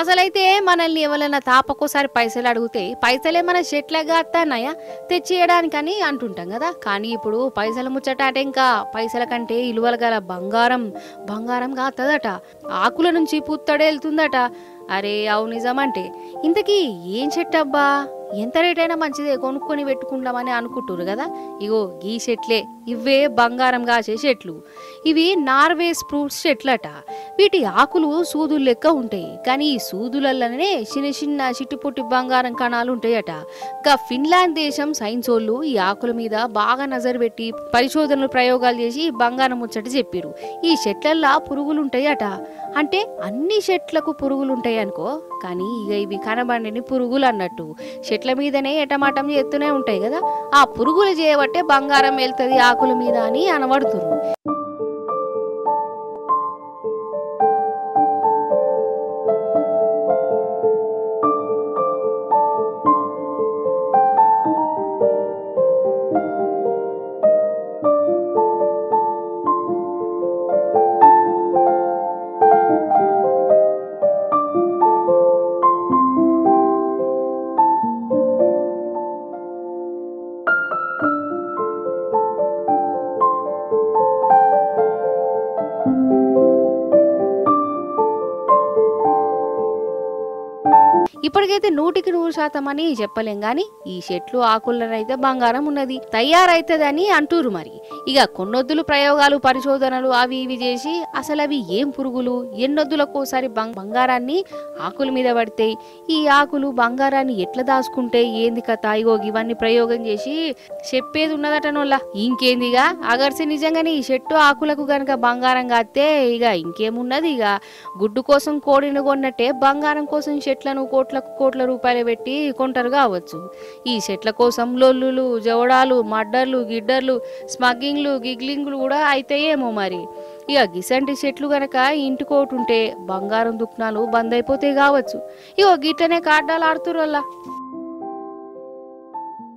అసలైతే మనల్ని ఎవరైనా తాపకోసారి పైసలు అడిగితే పైసలే మన చెట్లగా అత్తన్నాయా తెచ్చియడానికని అంటుంటాం కదా. కానీ ఇప్పుడు పైసలు ముచ్చట అంటే ఇంకా పైసల కంటే ఇలువల గల బంగారం కాస్తదట, ఆకుల నుంచి పుత్తడే వెళ్తుందట. అరే అవు నిజమంటే ఇంతకీ ఏం చెట్టు అబ్బా, ఎంత రేట్ అయినా మంచిదే కొనుక్కొని పెట్టుకుందామని అనుకుంటున్నారు కదా. ఇగో గీ చెట్లే, ఇవే బంగారం కాసే చెట్లు. ఇవి నార్వేస్ ఫ్రూట్స్ చెట్లట. వీటి ఆకులు సూదులు లెక్క ఉంటాయి, కానీ ఈ సూదులలోనే చిన్న చిన్న చిట్టిపొట్టి బంగారం కణాలు ఉంటాయట. ఇంకా ఫిన్లాండ్ దేశం సైన్స్ వాళ్ళు ఈ ఆకుల మీద బాగా నజరు పెట్టి పరిశోధనలు ప్రయోగాలు చేసి బంగారం ముచ్చట చెప్పారు. ఈ చెట్లల్లో పురుగులు ఉంటాయట. అంటే అన్ని చెట్లకు పురుగులు ఉంటాయి అనుకో, కానీ ఇక ఇవి కనబడిని పురుగులు అన్నట్టు చెట్ల మీదనే ఎటమాటం చేస్తూనే ఉంటాయి కదా. ఆ పురుగులు చేయబట్టే బంగారం వెళ్తుంది ఆకుల మీద అని అనబడుతురు. ఇప్పటికైతే 100% అని చెప్పలేం, గాని ఈ చెట్లు ఆకులనైతే బంగారం ఉన్నది తయారైతుందని అంటూరు. మరి ఇక కొన్నొద్దులు ప్రయోగాలు పరిశోధనలు అవి ఇవి చేసి అసలు అవి ఏం పురుగులు, ఎన్నొద్దులకోసారి బంగారాన్ని ఆకుల మీద పడతాయి, ఈ ఆకులు బంగారాన్ని ఎట్లా దాచుకుంటే ఏంది కథ, ఇగో ఇవన్నీ ప్రయోగం చేసి చెప్పేది ఉన్నదటనోళ్ళ. ఇంకేందిగా అగర్సి నిజంగానే ఈ చెట్టు ఆకులకు గనక బంగారం కాస్తే ఇక ఇంకేమున్నది. ఇక గుడ్డు కోసం కోడిని కొన్నట్టే బంగారం కోసం చెట్లను కోట్ల రూపాయలు పెట్టి కొంటారు కావచ్చు. ఈ చెట్ల కోసం లొల్లులు, జవడాలు, మర్డర్లు, గిడ్డర్లు, స్మగ్లింగ్లు, గిగ్లింగ్లు కూడా అయితాయేమో మరి. ఇక గిసంటి చెట్లు గనక ఇంటికోటుంటే బంగారం దుకాణాలు బంద్ అయిపోతాయి కావచ్చు. ఇగో గిట్లనే కార్డాలు ఆడుతురు వల్ల.